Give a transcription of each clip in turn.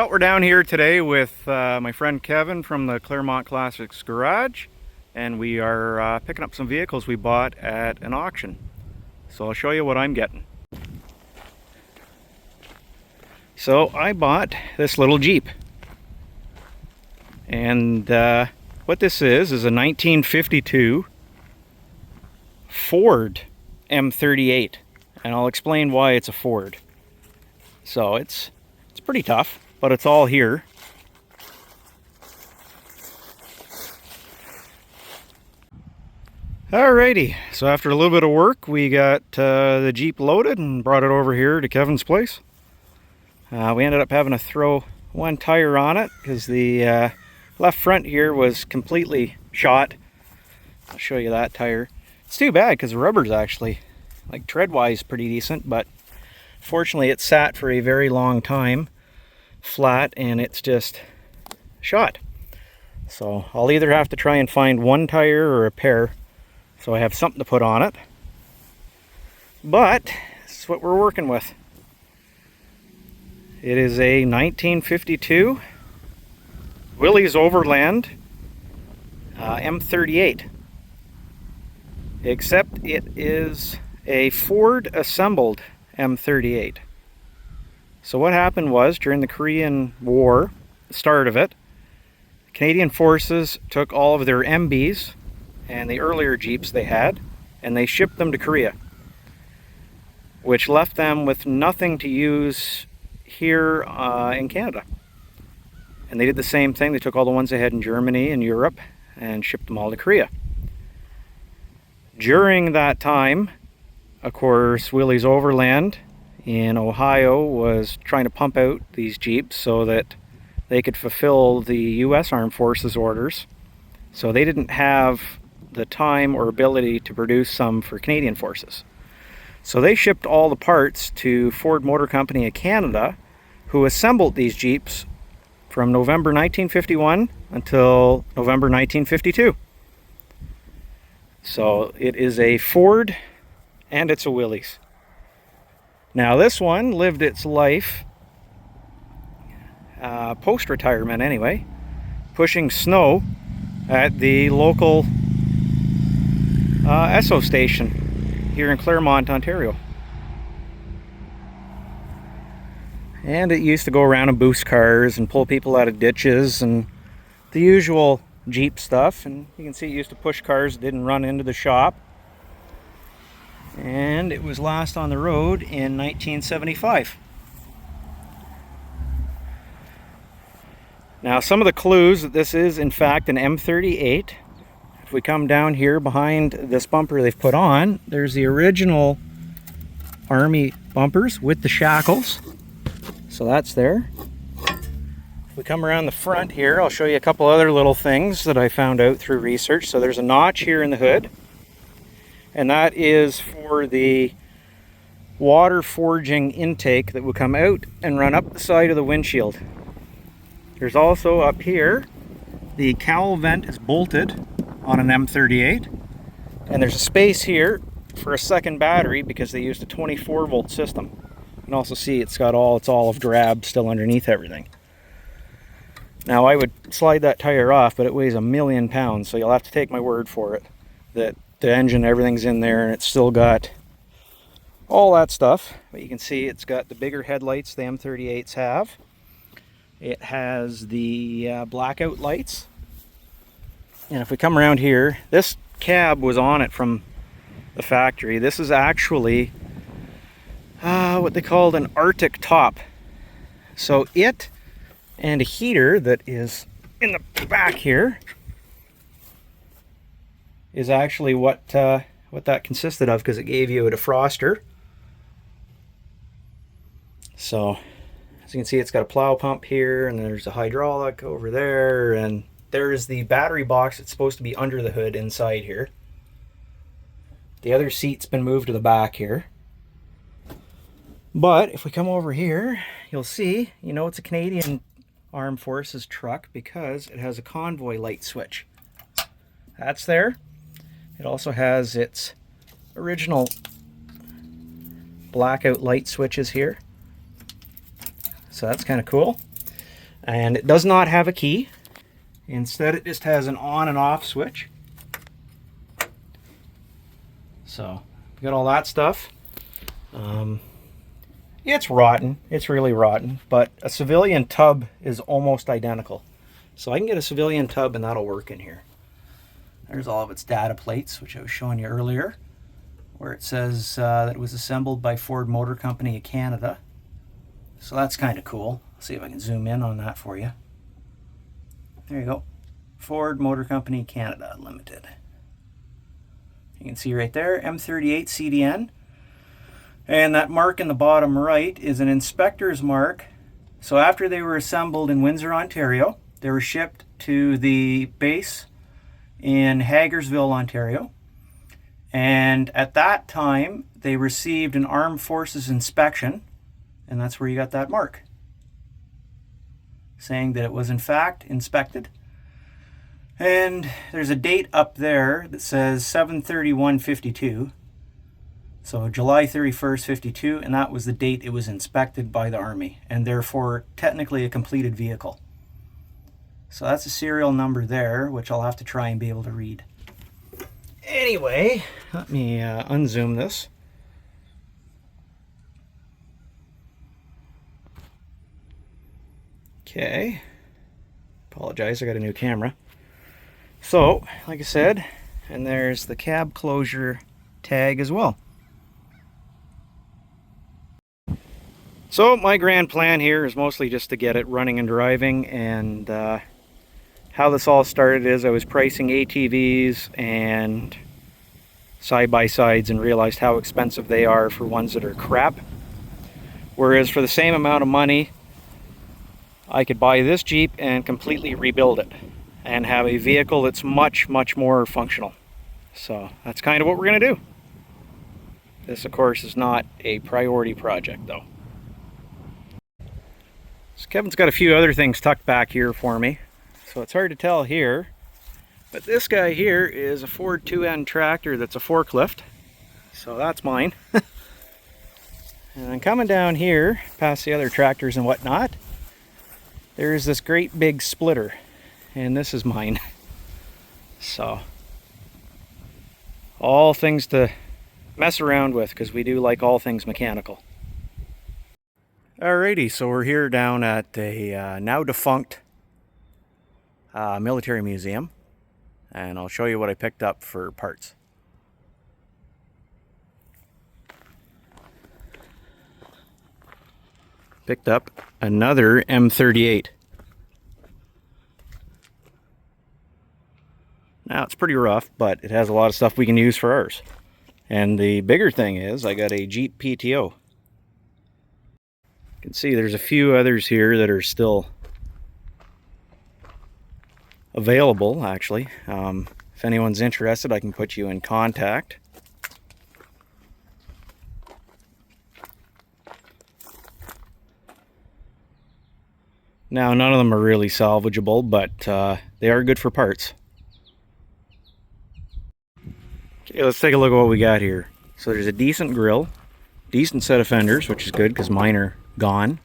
Well, we're down here today with my friend Kevin from the Claremont Classics Garage, and we are picking up some vehicles we bought at an auction. So I'll show you what I'm getting. So I bought this little Jeep, and what this is a 1952 Ford M38, and I'll explain why it's a Ford. So it's pretty tough, but it's all here. Alrighty, so after a little bit of work, we got the Jeep loaded and brought it over here to Kevin's place. We ended up having to throw one tire on it because the left front here was completely shot. I'll show you that tire. It's too bad because the rubber's actually, like, tread-wise pretty decent, but fortunately it sat for a very long time flat and it's just shot. So I'll either have to try and find one tire or a pair so I have something to put on it. But this is what we're working with. It is a 1952 Willys Overland M38. Except it is a Ford assembled M38. So what happened was, during the Korean War, the start of it, Canadian forces took all of their MBs and the earlier Jeeps they had, and they shipped them to Korea, which left them with nothing to use here in Canada. And they did the same thing. They took all the ones they had in Germany and Europe and shipped them all to Korea. During that time, of course, Willys Overland in Ohio was trying to pump out these Jeeps so that they could fulfill the U.S. Armed Forces orders. So they didn't have the time or ability to produce some for Canadian forces. So they shipped all the parts to Ford Motor Company of Canada, who assembled these Jeeps from November 1951 until November 1952. So it is a Ford and it's a Willys. Now this one lived its life, post-retirement anyway, pushing snow at the local Esso station here in Claremont, Ontario. And it used to go around and boost cars and pull people out of ditches and the usual Jeep stuff. And you can see it used to push cars that didn't run into the shop. And it was last on the road in 1975. Now, some of the clues that this is in fact an M38. If we come down here behind this bumper they've put on, there's the original Army bumpers with the shackles. So that's there. If we come around the front here, I'll show you a couple other little things that I found out through research. So there's a notch here in the hood, and that is for the water forging intake that will come out and run up the side of the windshield. There's also up here, the cowl vent is bolted on an M38, and there's a space here for a second battery because they used a 24 volt system. You can also see it's olive drab still underneath everything. Now I would slide that tire off, but it weighs 1,000,000 pounds, so you'll have to take my word for it that the engine, everything's in there, and it's still got all that stuff. But you can see it's got the bigger headlights the M38s have. It has the blackout lights. And if we come around here, this cab was on it from the factory. This is actually what they called an Arctic top. So it and a heater that is in the back here is actually what that consisted of, because it gave you a defroster. So as you can see, it's got a plow pump here, and there's a hydraulic over there, and there's the battery box that's supposed to be under the hood inside here. The other seat's been moved to the back here. But if we come over here, you'll see, it's a Canadian Armed Forces truck because it has a convoy light switch. That's there. It also has its original blackout light switches here. So that's kind of cool. And it does not have a key. Instead, it just has an on and off switch. So, we got all that stuff. It's rotten. It's really rotten. But a civilian tub is almost identical. So I can get a civilian tub and that'll work in here. There's all of its data plates, which I was showing you earlier, where it says that it was assembled by Ford Motor Company of Canada. So that's kind of cool. Let's see if I can zoom in on that for you. There you go. Ford Motor Company Canada Limited. You can see right there, M38 CDN. And that mark in the bottom right is an inspector's mark. So after they were assembled in Windsor, Ontario, they were shipped to the base in Hagersville, Ontario. And at that time, they received an Armed Forces inspection, and that's where you got that mark, saying that it was in fact inspected. And there's a date up there that says 7/31/52. So July 31st, 52, and that was the date it was inspected by the Army, and therefore technically a completed vehicle. So that's a serial number there, which I'll have to try and be able to read. Anyway, let me unzoom this. Okay. Apologize, I got a new camera. So, like I said, and there's the cab closure tag as well. So my grand plan here is mostly just to get it running and driving, and how this all started is I was pricing ATVs and side-by-sides and realized how expensive they are for ones that are crap. Whereas for the same amount of money, I could buy this Jeep and completely rebuild it and have a vehicle that's much, much more functional. So that's kind of what we're going to do. This, of course, is not a priority project, though. So Kevin's got a few other things tucked back here for me, so it's hard to tell here. But this guy here is a Ford 2N tractor that's a forklift, so that's mine. And then coming down here, past the other tractors and whatnot, there's this great big splitter, and this is mine. So, all things to mess around with, because we do like all things mechanical. Alrighty, so we're here down at a now defunct military museum, and I'll show you what I picked up for parts. Picked up another M38. Now it's pretty rough, but it has a lot of stuff we can use for ours. And the bigger thing is I got a Jeep PTO. You can see there's a few others here that are still available, actually. If anyone's interested, I can put you in contact. Now, none of them are really salvageable, but they are good for parts. Okay, let's take a look at what we got here. So there's a decent grill, decent set of fenders, which is good because mine are gone.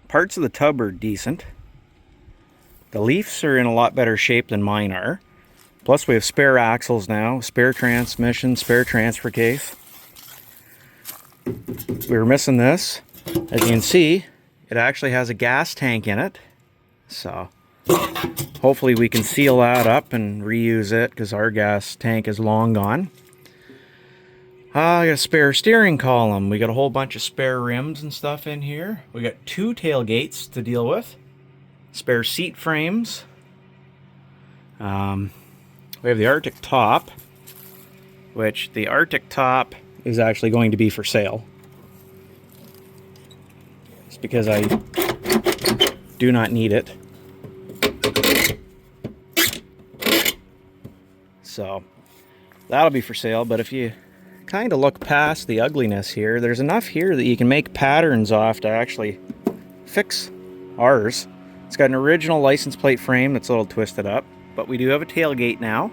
Parts of the tub are decent. The leafs are in a lot better shape than mine are. Plus we have spare axles now, spare transmission, spare transfer case. We were missing this. As you can see, it actually has a gas tank in it. So hopefully we can seal that up and reuse it because our gas tank is long gone. I got a spare steering column. We got a whole bunch of spare rims and stuff in here. We got 2 tailgates to deal with. Spare seat frames. We have the Arctic top, which the Arctic top is actually going to be for sale. It's because I do not need it. So that'll be for sale, but if you kind of look past the ugliness here, there's enough here that you can make patterns off to actually fix ours. It's got an original license plate frame that's a little twisted up, but we do have a tailgate now.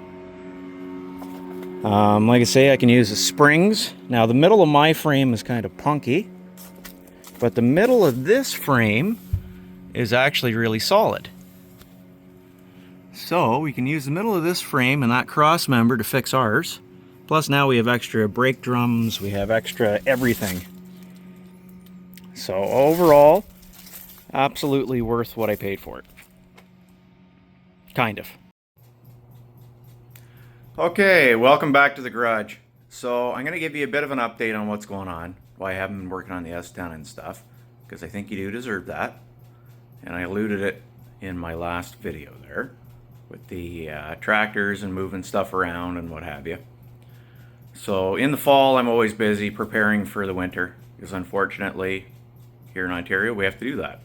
Like I say, I can use the springs. Now the middle of my frame is kind of punky, but the middle of this frame is actually really solid. So we can use the middle of this frame and that cross member to fix ours. Plus now we have extra brake drums, we have extra everything. So overall, absolutely worth what I paid for it. Kind of. Okay, welcome back to the garage. So I'm going to give you a bit of an update on what's going on, why I haven't been working on the S10 and stuff, because I think you do deserve that. And I alluded it in my last video there, with the tractors and moving stuff around and what have you. So in the fall I'm always busy preparing for the winter, because unfortunately here in Ontario we have to do that.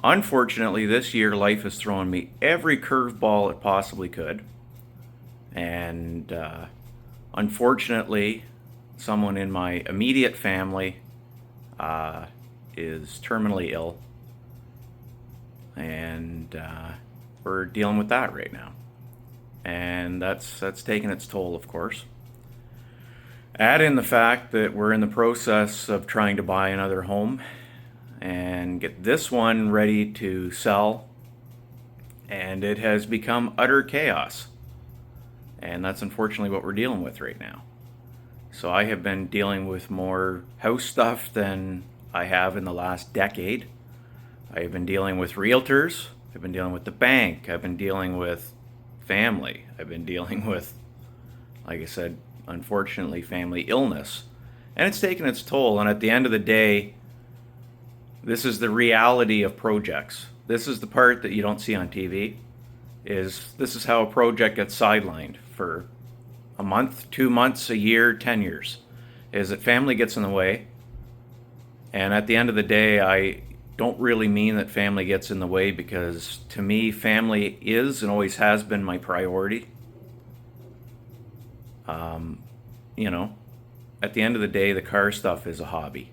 Unfortunately this year life has thrown me every curveball it possibly could, and unfortunately someone in my immediate family is terminally ill, and we're dealing with that right now, and that's taken its toll, of course. Add in the fact that we're in the process of trying to buy another home and get this one ready to sell, and it has become utter chaos, and that's unfortunately what we're dealing with right now. So I have been dealing with more house stuff than I have in the last decade. I have been dealing with realtors, I've been dealing with the bank, I've been dealing with family, I've been dealing with, like I said, unfortunately family illness, and it's taken its toll. And at the end of the day, this is the reality of projects. This is the part that you don't see on TV. This is how a project gets sidelined for a month, 2 months, a year, 10 years, is that family gets in the way. And at the end of the day, I don't really mean that family gets in the way, because to me family is and always has been my priority. You know, at the end of the day, the car stuff is a hobby.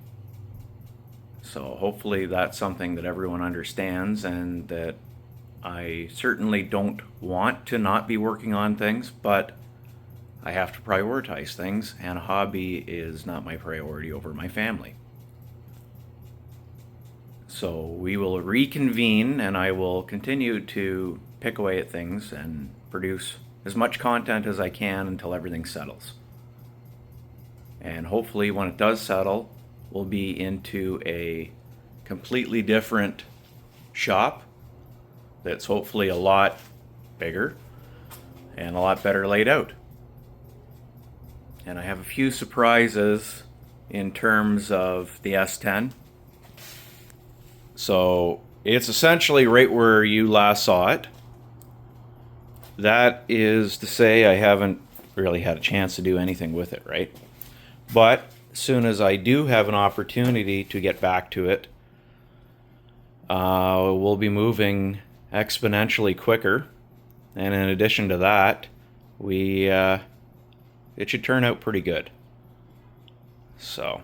So hopefully that's something that everyone understands, and that I certainly don't want to not be working on things, but I have to prioritize things, and a hobby is not my priority over my family. So we will reconvene, and I will continue to pick away at things and produce as much content as I can until everything settles. And hopefully when it does settle, we'll be into a completely different shop that's hopefully a lot bigger and a lot better laid out. And I have a few surprises in terms of the S10. So it's essentially right where you last saw it. That is to say, I haven't really had a chance to do anything with it, right? But as soon as I do have an opportunity to get back to it, we'll be moving exponentially quicker. And in addition to that, it should turn out pretty good. So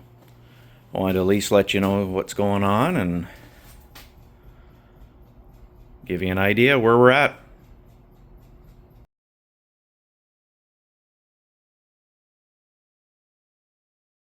I wanted to at least let you know what's going on and give you an idea where we're at.